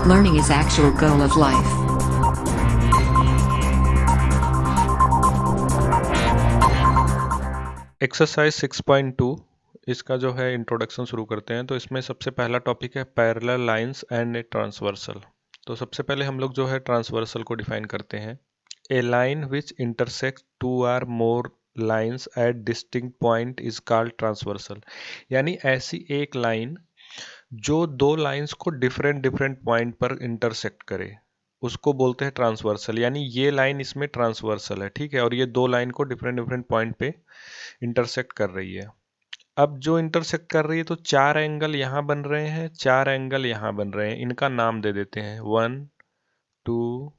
Learning is actual goal of life. Exercise 6.2 इसका जो है इंट्रोडक्शन शुरू करते हैं। तो इसमें सबसे पहला टॉपिक है parallel lines and a transversal. तो सबसे पहले हम लोग जो है ट्रांसवर्सल को डिफाइन करते हैं। A line which intersect two or more lines at distinct point is called transversal. यानी ऐसी एक लाइन जो दो लाइंस को डिफरेंट डिफरेंट पॉइंट पर इंटरसेक्ट करे उसको बोलते हैं ट्रांसवर्सल। यानी ये लाइन इसमें ट्रांसवर्सल है, ठीक है, और ये दो लाइन को डिफरेंट डिफरेंट पॉइंट पे इंटरसेक्ट कर रही है। अब जो इंटरसेक्ट कर रही है तो चार एंगल यहाँ बन रहे हैं, चार एंगल यहाँ बन रहे हैं। इनका नाम दे देते हैं 1 2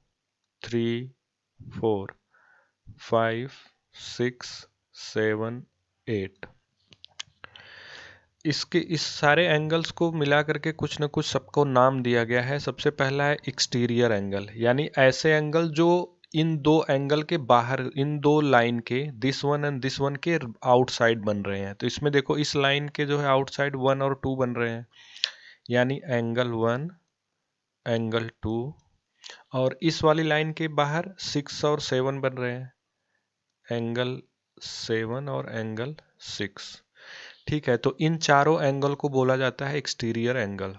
3 4 5 6 7 8। इसके इस सारे एंगल्स को मिला करके कुछ न कुछ सबको नाम दिया गया है। सबसे पहला है एक्सटीरियर एंगल, यानी ऐसे एंगल जो इन दो एंगल के बाहर, इन दो लाइन के this one and this one के आउटसाइड बन रहे हैं। तो इसमें देखो इस लाइन के जो है आउटसाइड 1 और 2 बन रहे हैं, यानी एंगल 1 एंगल 2। और इस वाली लाइन के बाहर 6 और 7 बन रहे हैं, एंगल 7 और एंगल 6। ठीक है, तो इन चारों एंगल को बोला जाता है एक्सटीरियर एंगल।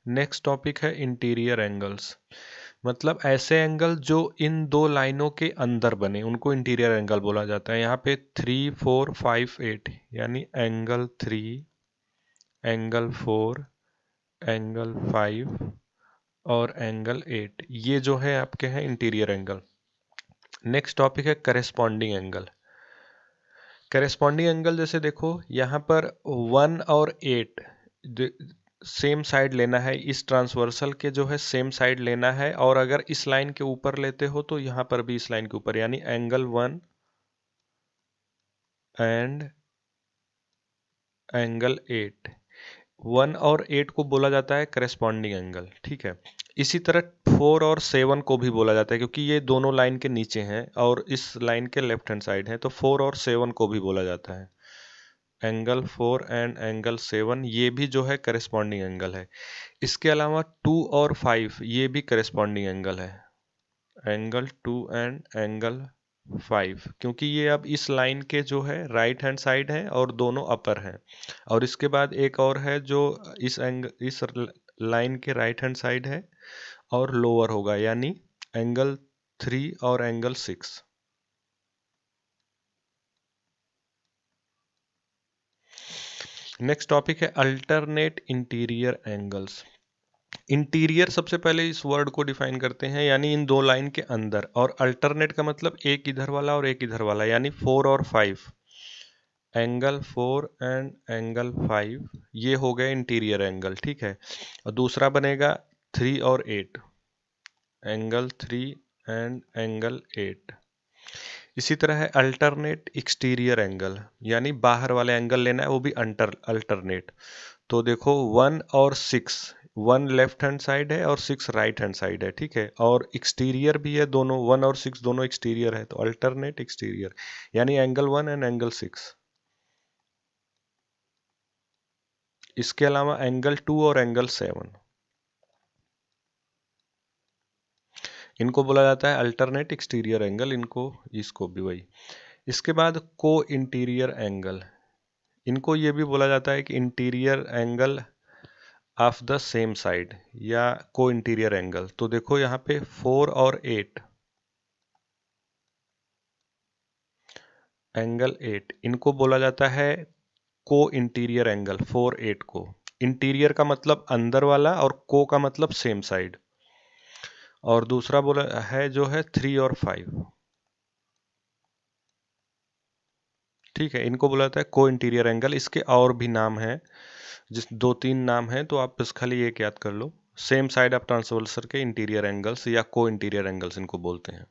नेक्स्ट टॉपिक है इंटीरियर एंगल्स। मतलब ऐसे एंगल जो इन दो लाइनों के अंदर बने उनको इंटीरियर एंगल बोला जाता है। यहाँ पे 3 4 5 8, यानी एंगल 3 एंगल 4 एंगल 5 और एंगल 8, ये जो है आपके हैं इंटीरियर एंगल। नेक्स्ट टॉपिक है करेस्पॉन्डिंग एंगल। करेस्पॉन्डिंग एंगल जैसे देखो यहाँ पर 1 और 8 सेम साइड लेना है, इस ट्रांसवर्सल के जो है सेम साइड लेना है। और अगर इस लाइन के ऊपर लेते हो तो यहाँ पर भी इस लाइन के ऊपर, यानी एंगल 1 एंड एंगल 8। 1 और 8 को बोला जाता है करेस्पॉन्डिंग एंगल, ठीक है। इसी तरह 4 और 7 को भी बोला जाता है, क्योंकि ये दोनों लाइन के नीचे हैं और इस लाइन के लेफ्ट हैंड साइड है, तो 4 और 7 को भी बोला जाता है एंगल 4 एंड एंगल 7। ये भी जो है करेस्पॉन्डिंग एंगल है। इसके अलावा 2 और 5 ये भी करेस्पॉन्डिंग एंगल है, एंगल 2 एंड एंगल 5, क्योंकि ये अब इस लाइन के जो है राइट हैंड साइड है और दोनों अपर हैं। और इसके बाद एक और है जो इस लाइन के राइट हैंड साइड है और लोअर होगा, यानी एंगल 3 और एंगल 6। नेक्स्ट टॉपिक है अल्टरनेट इंटीरियर एंगल्स। इंटीरियर सबसे पहले इस वर्ड को डिफाइन करते हैं, यानी इन दो लाइन के अंदर। और अल्टरनेट का मतलब एक इधर वाला और एक इधर वाला, यानी 4 और 5, एंगल 4 एंड एंगल 5 ये हो गए इंटीरियर एंगल, ठीक है। और दूसरा बनेगा 3 और 8, एंगल 3 एंड एंगल 8। इसी तरह है अल्टरनेट एक्सटीरियर एंगल, यानी बाहर वाले एंगल लेना है, वो भी अल्टरनेट। तो देखो 1 और 6, 1 लेफ्ट हैंड साइड है और 6 राइट हैंड साइड है, ठीक है। और एक्सटीरियर भी है, दोनों 1 और 6 दोनों एक्सटीरियर है, तो अल्टरनेट एक्सटीरियर, यानी एंगल 1 एंड एंगल 6। इसके अलावा एंगल 2 और एंगल 7, इनको बोला जाता है अल्टरनेट एक्सटीरियर एंगल, इसको भी वही। इसके बाद को इंटीरियर एंगल, इनको ये भी बोला जाता है कि interior angle of the same side या को इंटीरियर एंगल। तो देखो यहाँ पे 4 और 8, एंगल 8, इनको बोला जाता है को इंटीरियर एंगल 4 8 को। इंटीरियर का मतलब अंदर वाला और को का मतलब सेम साइड। और दूसरा बोला है जो है 3 और 5, ठीक है, इनको बोला जाता है को इंटीरियर एंगल। इसके और भी नाम हैं, जिस 2-3 नाम हैं, तो आप बस खाली एक याद कर लो। सेम साइड ऑफ ट्रांसवर्सल के इंटीरियर एंगल्स या को इंटीरियर एंगल्स इनको बोलते हैं।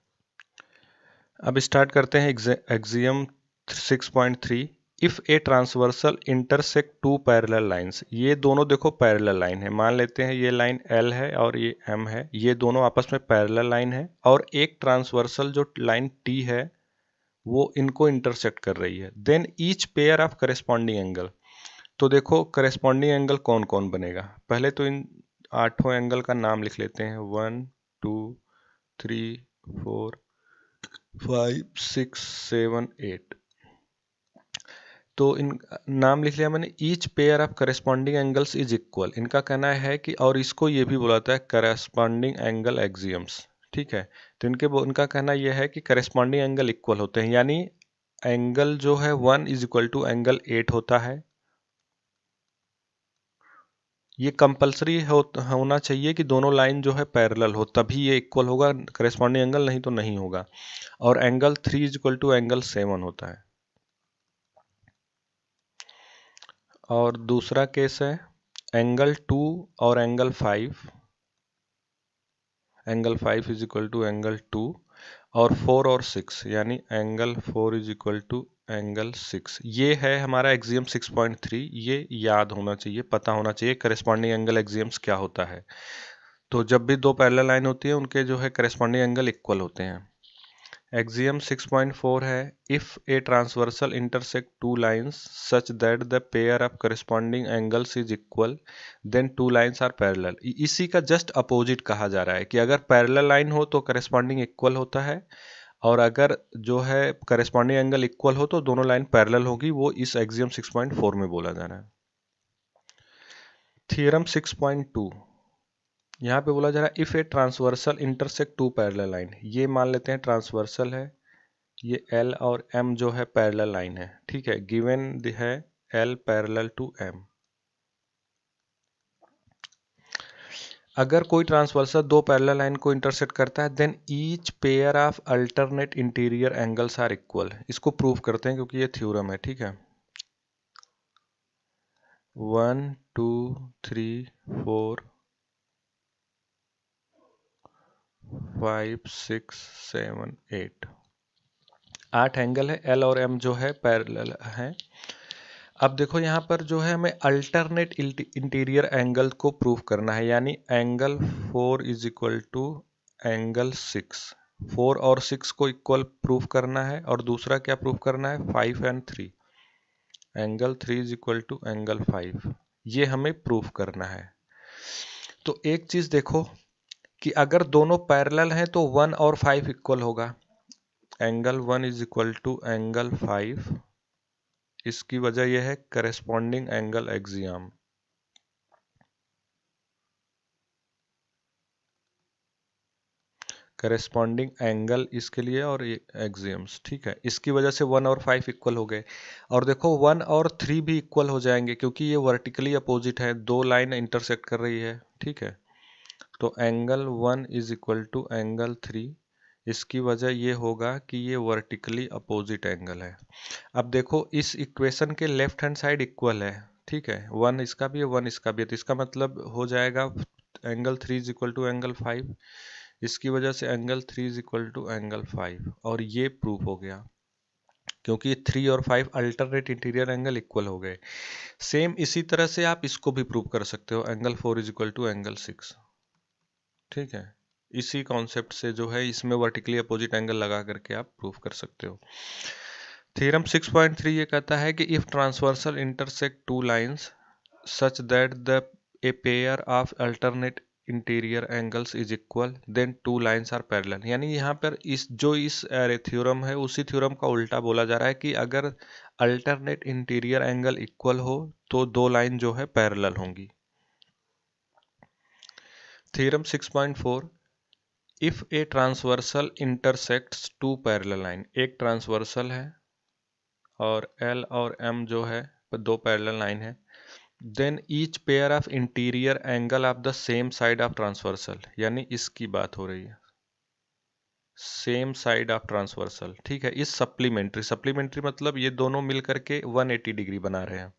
अब स्टार्ट करते हैं axiom 6.3। If a transversal intersect two parallel lines, ये दोनों देखो पैरेलल लाइन है। मान लेते हैं ये लाइन L है और ये M है, ये दोनों आपस में पैरेलल लाइन है। और एक ट्रांसवर्सल जो लाइन T है वो इनको इंटरसेक्ट कर रही है। Then each pair of corresponding angle. तो देखो करेस्पॉन्डिंग एंगल कौन कौन बनेगा। पहले तो इन आठों एंगल का नाम लिख लेते हैं। 1 2 3 4 5 6 7 8। तो इन नाम लिख लिया मैंने। Each pair of corresponding angles is equal, इनका कहना है कि, और इसको ये भी बुलाता है करेस्पॉन्डिंग एंगल एक्सियम्स। ठीक है, तो इनका कहना यह है कि करेस्पॉन्डिंग एंगल इक्वल होते हैं, यानी एंगल जो है 1 इज इक्वल टू एंगल 8 होता है। ये कंपलसरी होना चाहिए कि दोनों लाइन जो है पैरेलल हो, तभी ये इक्वल होगा करेस्पॉन्डिंग एंगल, नहीं तो नहीं होगा। और angle 3 is equal to angle 7 होता है। और दूसरा केस है एंगल 2 और angle 5, angle 5 is equal to angle 2, और 4 और 6, यानी angle 4 is equal to angle 6। ये है हमारा एक्सियम 6.3। ये याद होना चाहिए, पता होना चाहिए करेस्पॉन्डिंग एंगल एक्सियम्स क्या होता है। तो जब भी दो पैरेलल लाइन होती है उनके जो है करेस्पॉन्डिंग एंगल इक्वल होते हैं। एक्सियम 6.4 है, if a transversal intersect two lines such that the pair of corresponding angles is equal then two lines are parallel. इसी का जस्ट अपोजिट कहा जा रहा है कि अगर पैरेलल लाइन हो तो करेस्पॉन्डिंग इक्वल होता है, और अगर जो है करेस्पॉन्डिंग एंगल इक्वल हो तो दोनों लाइन पैरेलल होगी। वो इस एक्सियम 6.4 में बोला जा रहा है। थ्योरम 6.2, यहाँ पे बोला जा रहा है if a transversal intersect two parallel line. ये मान लेते हैं ट्रांसवर्सल है, ये L और M जो है पैरेलल लाइन है। ठीक है, गिवन है L पैरेलल टू M। अगर कोई ट्रांसवर्सल दो पैरेलल लाइन को इंटरसेक्ट करता है, then each pair of alternate interior angles are equal. इसको प्रूव करते हैं क्योंकि ये थ्योरम है। ठीक है, 1 2 3 4 5 6 7 8, 8 एंगल है, L और M जो है पैरेलल है। अब देखो यहाँ पर जो है हमें अल्टरनेट इंटीरियर एंगल को प्रूव करना है, यानी angle 4 is equal to angle 6। 4 और 6 को इक्वल प्रूव करना है, और दूसरा क्या प्रूव करना है, 5 and 3। Angle 3 is equal to angle 5, ये हमें प्रूव करना है। तो एक चीज देखो कि अगर दोनों पैरेलल हैं तो 1 और 5 इक्वल होगा। Angle 1 is equal to angle 5, इसकी वजह यह है corresponding angle axiom. Corresponding angle इसके लिए और एक्सियम्स। ठीक है, इसकी वजह से 1 और 5 इक्वल हो गए। और देखो 1 और 3 भी इक्वल हो जाएंगे क्योंकि ये वर्टिकली अपोजिट है, दो लाइन इंटरसेक्ट कर रही है। ठीक है, तो angle 1 is equal to angle 3, इसकी वजह ये होगा कि ये वर्टिकली अपोजिट एंगल है। अब देखो इस इक्वेशन के लेफ्ट हैंड साइड इक्वल है। ठीक है, 1 इसका भी है 1 इसका भी है, तो इसका मतलब हो जाएगा angle 3 is equal to angle 5। इसकी वजह से angle 3 is equal to angle 5, और ये प्रूफ हो गया क्योंकि 3 और 5 अल्टरनेट इंटीरियर एंगल इक्वल हो गए। सेम इसी तरह से आप इसको भी प्रूव कर सकते हो, angle 4 is equal to angle 6। ठीक है, इसी कॉन्सेप्ट से जो है इसमें वर्टिकली अपोजिट एंगल लगा करके आप प्रूव कर सकते हो। थ्योरम 6.3 ये कहता है कि if transversal intersect two lines such that the a pair of alternate interior angles is equal then two lines are parallel. यानी यहाँ पर इस थ्योरम है उसी थ्योरम का उल्टा बोला जा रहा है कि अगर अल्टरनेट इंटीरियर एंगल इक्वल हो तो दो लाइन जो है पैरेलल होंगी। Theorem 6.4, if a transversal intersects two parallel line. एक ट्रांसवर्सल है और L और M जो है दो पैरेलल लाइन है, then each pair of interior angle of the same side of transversal, यानी इसकी बात हो रही है, सेम साइड ऑफ ट्रांसवर्सल। ठीक है, इस सप्लीमेंट्री मतलब ये दोनों मिलकर के 180 डिग्री बना रहे हैं।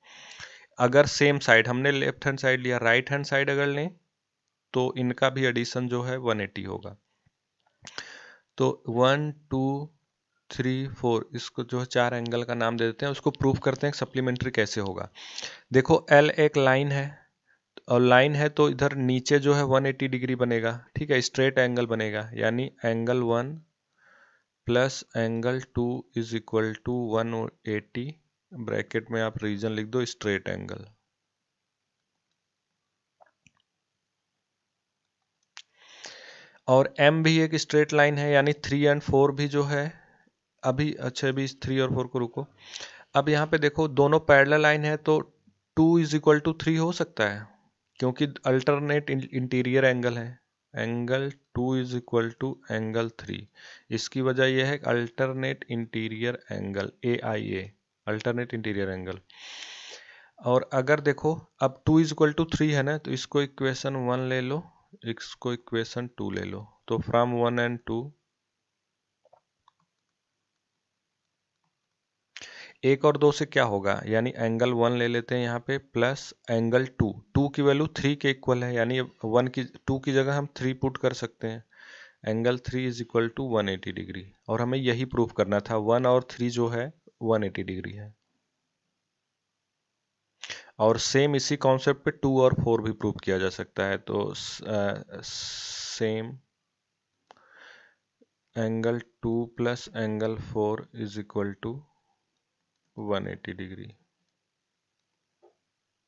अगर सेम साइड, हमने लेफ्ट हैंड साइड लिया, राइट हैंड साइड अगर लें तो इनका भी एडिशन जो है 180 होगा। तो 1 2 3 4, इसको जो है चार एंगल का नाम दे देते हैं, उसको प्रूफ करते हैं सप्लीमेंट्री कैसे होगा। देखो L एक लाइन है, और लाइन है तो इधर नीचे जो है 180 डिग्री बनेगा। ठीक है, स्ट्रेट एंगल बनेगा, यानी angle 1 plus angle 2 is equal to 180, bracket में आप रीजन लिख दो स्ट्रेट एंगल। और m भी एक स्ट्रेट लाइन है, यानी 3 और 4 भी जो है अभी, अच्छा अभी 3 और 4 को रुको। अब यहाँ पे देखो दोनों पैरेलल लाइन है तो 2 इज इक्वल टू 3 हो सकता है, क्योंकि अल्टरनेट इंटीरियर एंगल है। Angle 2 is equal to angle 3, इसकी वजह यह है alternate interior angle, AIA, alternate interior angle. और अगर देखो अब 2 इज इक्वल टू 3 है ना, तो इसको इक्वेशन 1 ले लो, इसको इक्वेशन 2 ले लो, तो फ्रॉम 1 एंड 2 1 और 2 से क्या होगा, यानी एंगल 1 ले लेते हैं यहाँ पे प्लस एंगल 2, 2 की वैल्यू 3 के इक्वल है, यानी 2 की जगह हम 3 पुट कर सकते हैं। Angle 3 is equal to 180 degree, और हमें यही प्रूफ करना था, 1 और 3 जो है 180 डिग्री है। और सेम इसी कॉन्सेप्ट पे 2 और 4 भी प्रूफ किया जा सकता है, तो same angle 2 plus angle 4 is equal to 180 degree.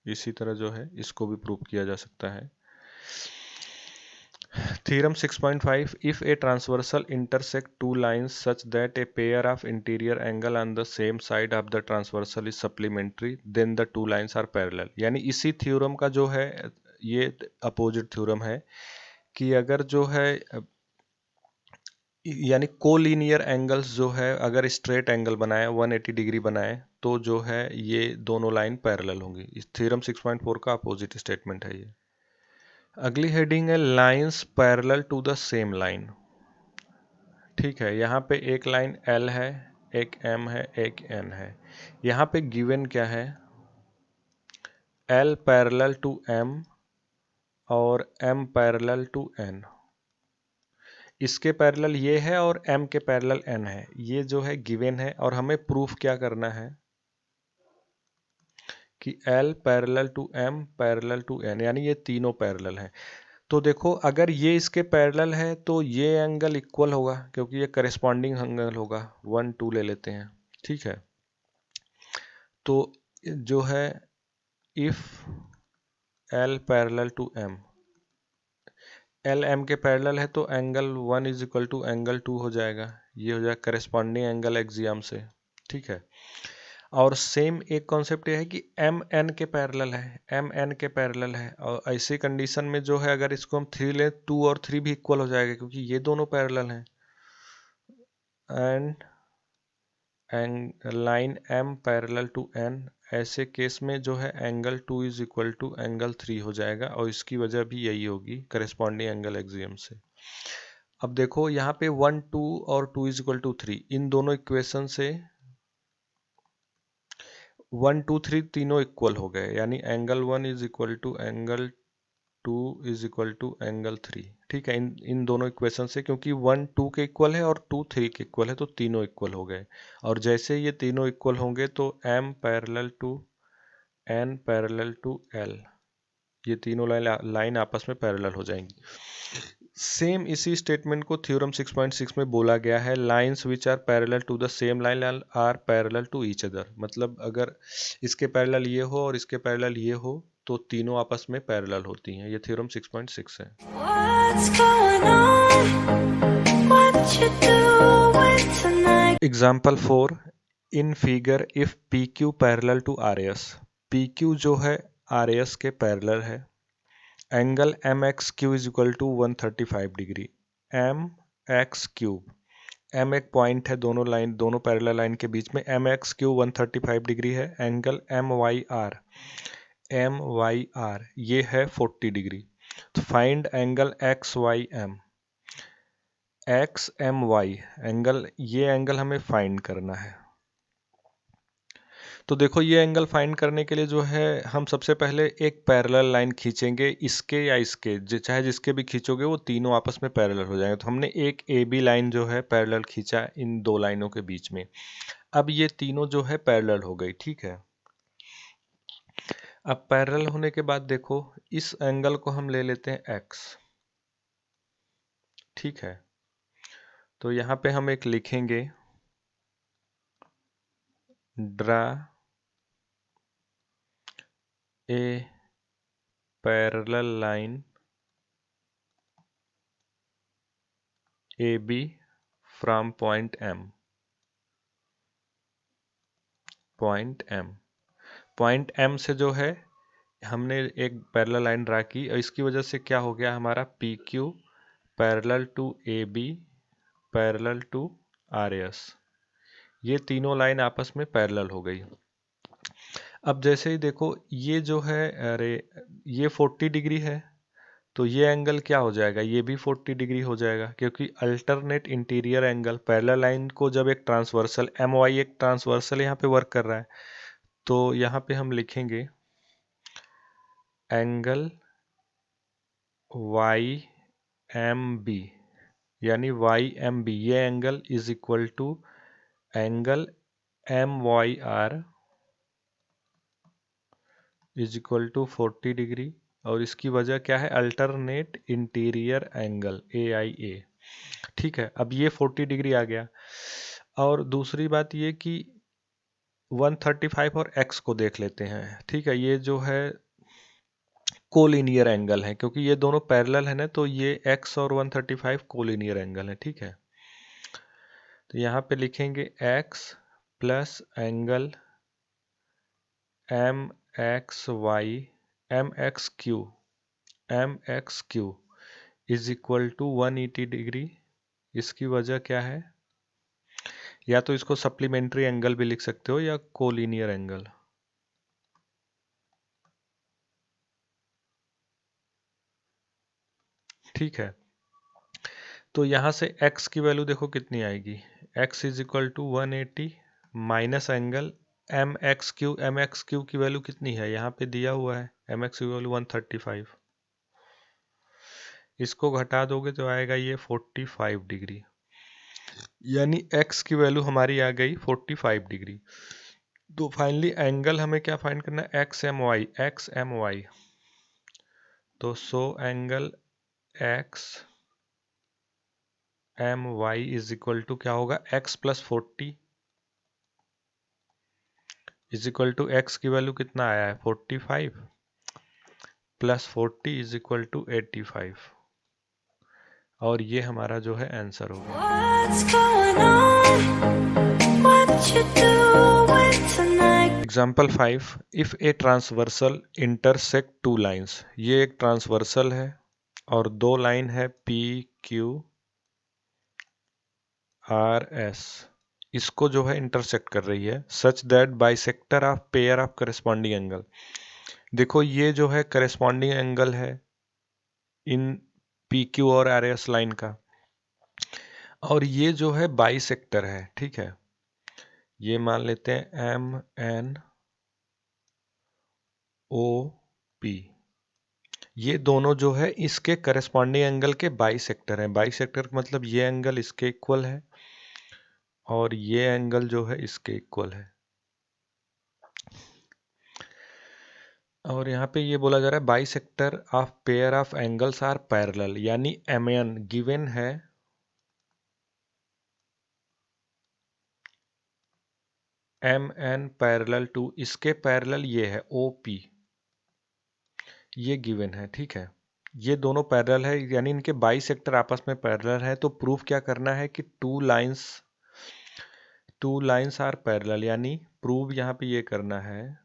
इसी तरह जो है इसको भी प्रूव किया जा सकता है। Theorem 6.5, if a transversal intersect two lines such that a pair of interior angle on the same side of the transversal is supplementary, then the two lines are parallel। यानी इसी थ्योरम का जो है ये अपोजिट थ्योरम है कि अगर जो है यानी कोलिनियर एंगल्स जो है अगर स्ट्रेट एंगल बनाए 180 डिग्री बनाए तो जो है ये दोनों लाइन पैरेलल होंगी। इस थ्योरम 6.4 का अपोजिट स्टेटमेंट है ये। अगली हेडिंग है lines parallel to the same line. ठीक है, यहाँ पे एक लाइन L है, एक M है, एक N है। यहाँ पे गिवन क्या है, L पैरेलल टू M और M पैरेलल टू N। इसके पैरेलल ये है और M के पैरेलल N है, ये जो है गिवन है, और हमें प्रूफ क्या करना है कि L parallel to M parallel to N, यानी ये तीनों पैरेलल हैं। तो देखो अगर ये इसके पैरेलल है तो ये एंगल इक्वल होगा, क्योंकि ये करेस्पॉन्डिंग एंगल होगा। 1 2 ले लेते हैं, ठीक है। तो जो है if L parallel to M, L M के पैरेलल है तो angle 1 is equal to angle 2 हो जाएगा, ये हो जाएगा करेस्पॉन्डिंग एंगल एक्सियम से, ठीक है। और सेम एक कॉन्सेप्ट ये है कि एम एन के पैरेलल है, एम एन के पैरेलल है, और ऐसी कंडीशन में जो है अगर इसको हम 3 लें 2 और 3 भी इक्वल हो जाएगा, क्योंकि ये दोनों पैरेलल हैं। And line M parallel to N, ऐसे केस में जो है angle 2 is equal to angle 3 हो जाएगा, और इसकी वजह भी यही होगी करेस्पॉन्डिंग एंगल एक्सियम से। अब देखो यहाँ पे 1 2 और 2 इज इक्वल टू 3, इन दोनों इक्वेशन से 1 2 3 तीनों इक्वल हो गए, यानी angle 1 is equal to angle 2 is equal to angle 3, ठीक है। इन दोनों इक्वेशन से, क्योंकि 1 2 के इक्वल है और 2 3 के इक्वल है, तो तीनों इक्वल हो गए। और जैसे ये तीनों इक्वल होंगे तो M parallel to N parallel to L, ये तीनों लाइन आपस में पैरेलल हो जाएंगी। सेम इसी स्टेटमेंट को थ्योरम 6.6 में बोला गया है, lines which are parallel to the same line are parallel to each other. मतलब अगर इसके पैरेलल ये हो और इसके पैरेलल ये हो तो तीनों आपस में पैरेलल होती हैं, ये थ्योरम 6.6 है। Example 4, in figure if PQ parallel to RAS, PQ जो है RAS के पैरेलल है, angle MXQ is equal to 135 degree. MX cube, M एक पॉइंट है दोनों पैरेलल लाइन के बीच में, MXQ 135 डिग्री है। एंगल MYR ये है 40 डिग्री। तो find angle XYM, XMY angle, ये एंगल हमें फाइंड करना है। तो देखो ये एंगल फाइंड करने के लिए जो है हम सबसे पहले एक पैरेलल लाइन खींचेंगे, इसके या इसके चाहे जिसके भी खींचोगे वो तीनों आपस में पैरेलल हो जाएंगे। तो हमने एक AB लाइन जो है पैरेलल खींचा इन दो लाइनों के बीच में, अब ये तीनों जो है पैरेलल हो गई, ठीक है। अब पैरेलल होने के बाद देखो इस एंगल को हम ले लेते हैं X, ठीक है। तो यहाँ पे हम एक लिखेंगे, draw a parallel line A B from point M. Point M से जो है हमने एक पैरेलल लाइन ड्रा की और इसकी वजह से क्या हो गया, हमारा P Q parallel to A B parallel to R S, ये तीनों लाइन आपस में पैरेलल हो गई। अब जैसे ही देखो ये जो है, अरे ये 40 डिग्री है, तो ये एंगल क्या हो जाएगा, ये भी 40 डिग्री हो जाएगा, क्योंकि alternate interior angle parallel line को जब एक ट्रांसवर्सल एम वाई एक ट्रांसवर्सल यहाँ पे वर्क कर रहा है, तो यहाँ पे हम लिखेंगे एंगल वाई एम बी, यानी वाई एम बी, ये angle is equal to angle M Y R is equal to 40 degree, और इसकी वजह क्या है, alternate interior angle A I A. ठीक है, अब ये 40 डिग्री आ गया। और दूसरी बात ये कि 135 और x को देख लेते हैं। ठीक है, ये जो है कोलिनियर एंगल है, क्योंकि ये दोनों पैरेलल है ना, तो ये x और 135 कोलिनियर एंगल है। ठीक है, तो यहाँ पे लिखेंगे x plus angle M X Y M X Q is equal to 180 degree. इसकी वजह क्या है, या तो इसको सप्लीमेंट्री एंगल भी लिख सकते हो या कोलिनियर एंगल। ठीक है, तो यहाँ से x की वैल्यू देखो कितनी आएगी, x is equal to 180 minus angle M X Q की वैल्यू कितनी है, यहाँ पे दिया हुआ है एम एक्स की वैल्यू 135, इसको घटा दोगे तो आएगा ये 45 डिग्री, यानी x की वैल्यू हमारी आ गई 45 डिग्री। तो फाइनली एंगल हमें क्या फाइंड करना है, एक्स एम वाई, तो so angle X M Y is equal to क्या होगा, x plus 40 is equal to X की वैल्यू कितना आया है 45 प्लस 40 इज इक्वल टू 85, और ये हमारा जो है आंसर होगा। Example 5, if a transversal intersect two lines, ये एक ट्रांसवर्सल है और दो लाइन है पी क्यू आर एस, इसको जो है इंटरसेक्ट कर रही है, such that bisector of pair of corresponding angle. देखो ये जो है करेस्पॉन्डिंग एंगल है इन पी क्यू और आर एस लाइन का, और ये जो है बाइसेक्टर है। ठीक है, ये मान लेते हैं एम एन ओ पी, ये दोनों जो है इसके करेस्पॉन्डिंग एंगल के बाइसेक्टर हैं। बाइसेक्टर का मतलब ये एंगल इसके इक्वल है और ये एंगल जो है इसके इक्वल है। और यहाँ पे ये बोला जा रहा है bisector of pair of angles are parallel, यानी एम एन गिवन है एम एन पैरेलल टू, इसके पैरेलल ये है ओ पी, ये गिवन है। ठीक है, ये दोनों पैरेलल है, यानी इनके बाइसेक्टर आपस में पैरेलल है, तो प्रूफ क्या करना है कि टू लाइंस आर पैरेलल, यानी प्रूव यहाँ पे ये करना है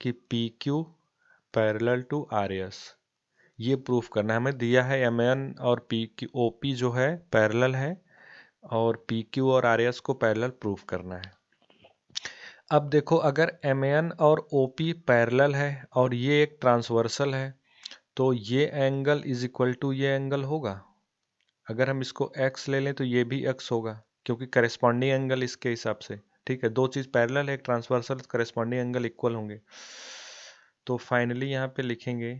कि P Q parallel to R S, ये प्रूफ करना है। हमें दिया है एम एन और पी क्यू ओ पी जो है पैरेलल है, और पी क्यू और आर एस को पैरेलल प्रूफ करना है। अब देखो अगर एम एन और ओ पी पैरेलल है और ये एक ट्रांसवर्सल है, तो ये एंगल इज इक्वल टू ये एंगल होगा। अगर हम इसको x ले लें तो ये भी x होगा, क्योंकि करेस्पॉन्डिंग एंगल इसके हिसाब से। ठीक है, दो चीज पैरेलल है, एक ट्रांसवर्सल, करेस्पॉन्डिंग एंगल इक्वल होंगे। तो फाइनली यहाँ पे लिखेंगे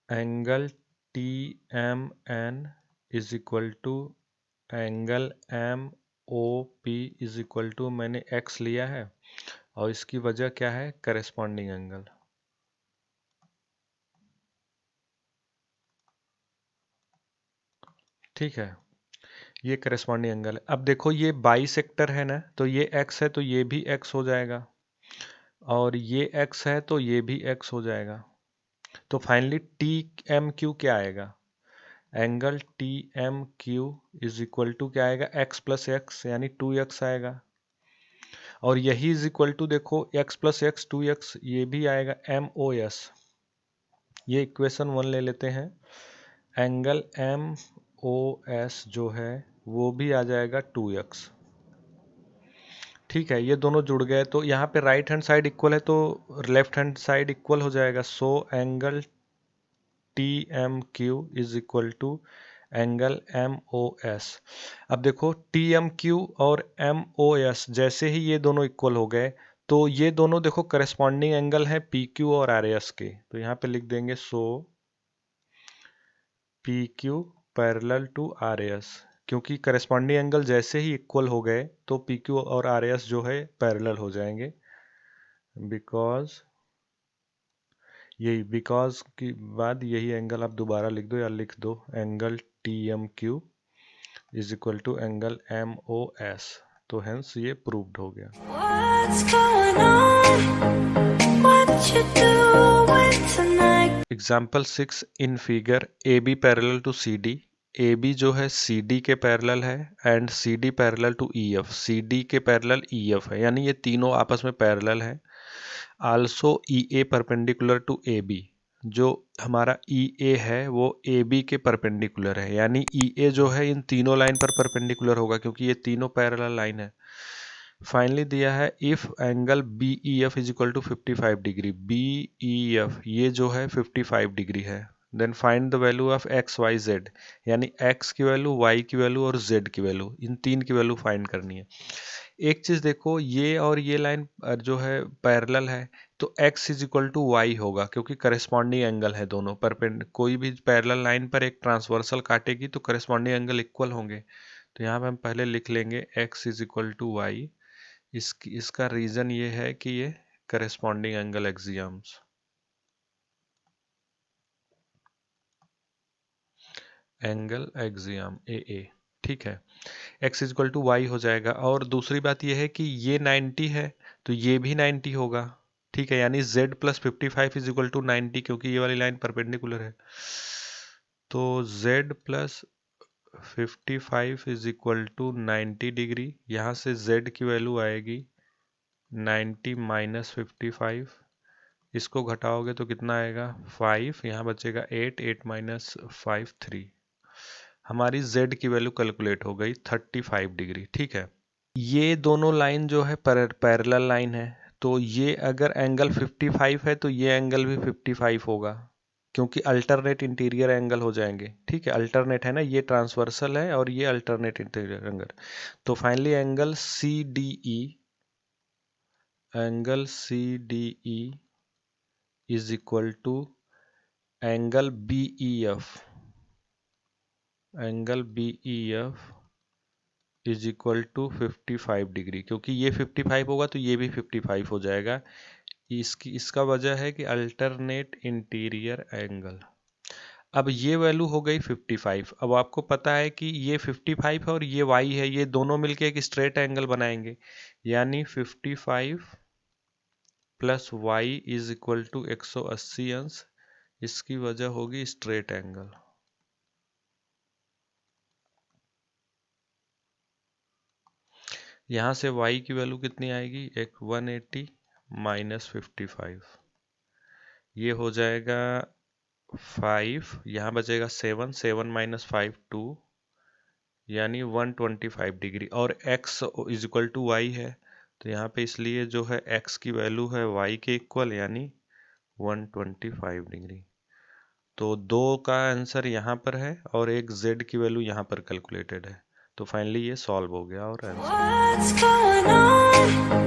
angle T M N is equal to angle M O P is equal to, मैंने x लिया है और इसकी वजह क्या है, करेस्पॉन्डिंग एंगल। ठीक है, ये करेस्पॉन्डिंग एंगल है। अब देखो ये बाइसेक्टर है ना, तो ये x है तो ये भी x हो जाएगा, और ये x है तो ये भी x हो जाएगा। तो फाइनली टी एम क्यू क्या आएगा, angle T M Q is equal to क्या आएगा, एक्स प्लस एक्स यानी 2x आएगा, और यही इज इक्वल टू देखो x प्लस एक्स 2x, ये भी आएगा एम ओ एस। ये इक्वेशन 1 ले लेते हैं, एंगल एम ओ एस जो है वो भी आ जाएगा 2x। ठीक है, ये दोनों जुड़ गए, तो यहाँ पे राइट हैंड साइड इक्वल है तो लेफ्ट हैंड साइड इक्वल हो जाएगा। So angle T M Q is equal to angle M O S. अब देखो टी एम क्यू और एम ओ एस जैसे ही ये दोनों इक्वल हो गए, तो ये दोनों देखो करस्पॉन्डिंग एंगल है पी क्यू और आर एस के, तो यहाँ पे लिख देंगे so P Q parallel to R S, क्योंकि करस्पॉन्डिंग एंगल जैसे ही इक्वल हो गए तो पी क्यू और आर एस जो है पैरेलल हो जाएंगे, बिकॉज यही बिकॉज की बाद यही एंगल आप दोबारा लिख दो या लिख दो, angle T M Q is equal to angle M O S, तो हेंस ये प्रूव्ड हो गया। What's going on? What you doing tonight? Example 6 in figure A B parallel to C D, A B जो है C D के parallel है and C D parallel to E F, C D के parallel E F है, यानी ये तीनों आपस में पैरेलल है। Also E A perpendicular to A B, जो हमारा ई ए है वो ए बी के परपेंडिकुलर है, यानी ई ए जो है इन तीनों लाइन पर परपेंडिकुलर होगा क्योंकि ये तीनों पैरेलल लाइन है। फाइनली दिया है if angle B E F is equal to 55 degree, B E F ये जो है 55 डिग्री है, then find the value of X Y Z, यानी एक्स की वैल्यू, वाई की वैल्यू और जेड की वैल्यू, इन तीन की वैल्यू फाइंड करनी है। एक चीज देखो, ये और ये लाइन जो है पैरेलल है, तो x is equal to Y होगा क्योंकि करस्पॉन्डिंग एंगल है दोनों, कोई भी पैरेलल लाइन पर एक ट्रांसवर्सल काटेगी तो करस्पॉन्डिंग एंगल इक्वल होंगे, तो यहाँ पे हम पहले लिख लेंगे x is equal to y. इसका रीजन ये है कि ये corresponding angle axioms, angle axiom A A, ठीक है, x is equal to y हो जाएगा। और दूसरी बात यह है कि ये 90 है तो ये भी 90 होगा, ठीक है, यानी z plus 55 is equal to 90, क्योंकि ये वाली लाइन परपेंडिकुलर है, तो z plus 55 is equal to 90 degree, यहाँ से z की वैल्यू आएगी 90 माइनस 55, इसको घटाओगे तो कितना आएगा 5, यहाँ बचेगा 8, 8 माइनस 5 3, हमारी z की वैल्यू कैलकुलेट हो गई 35 डिग्री, ठीक है। ये दोनों लाइन जो है पैरेलल लाइन है, तो ये अगर एंगल 55 है तो ये एंगल भी 55 होगा क्योंकि अल्टरनेट इंटीरियर एंगल हो जाएंगे, ठीक है, अल्टरनेट है ना, ये ट्रांसवर्सल है और ये अल्टरनेट इंटीरियर एंगल, तो finally angle C D E, angle C D E is equal to angle B E F, angle B E F is equal to 55 degree, क्योंकि ये 55 होगा तो ये भी 55 हो जाएगा, इसका वजह है कि अल्टरनेट इंटीरियर एंगल। अब ये वैल्यू हो गई 55, अब आपको पता है कि ये 55 है और ये y है, ये दोनों मिलके एक स्ट्रेट एंगल बनाएंगे, यानी 55 plus Y is equal to 180 अंश, इसकी वजह होगी स्ट्रेट एंगल। यहाँ से y की वैल्यू कितनी आएगी, एक 180 माइनस 55, ये हो जाएगा 5, यहाँ बचेगा 7, 7 माइनस 5 2, यानी 125 डिग्री, और x is equal to Y है, तो यहाँ पे इसलिए जो है x की वैल्यू है y के इक्वल, यानी 125 डिग्री। तो 2 का आंसर यहाँ पर है और एक z की वैल्यू यहाँ पर कैलकुलेटेड है, तो फाइनली ये सॉल्व हो गया और आंसर। What's going on?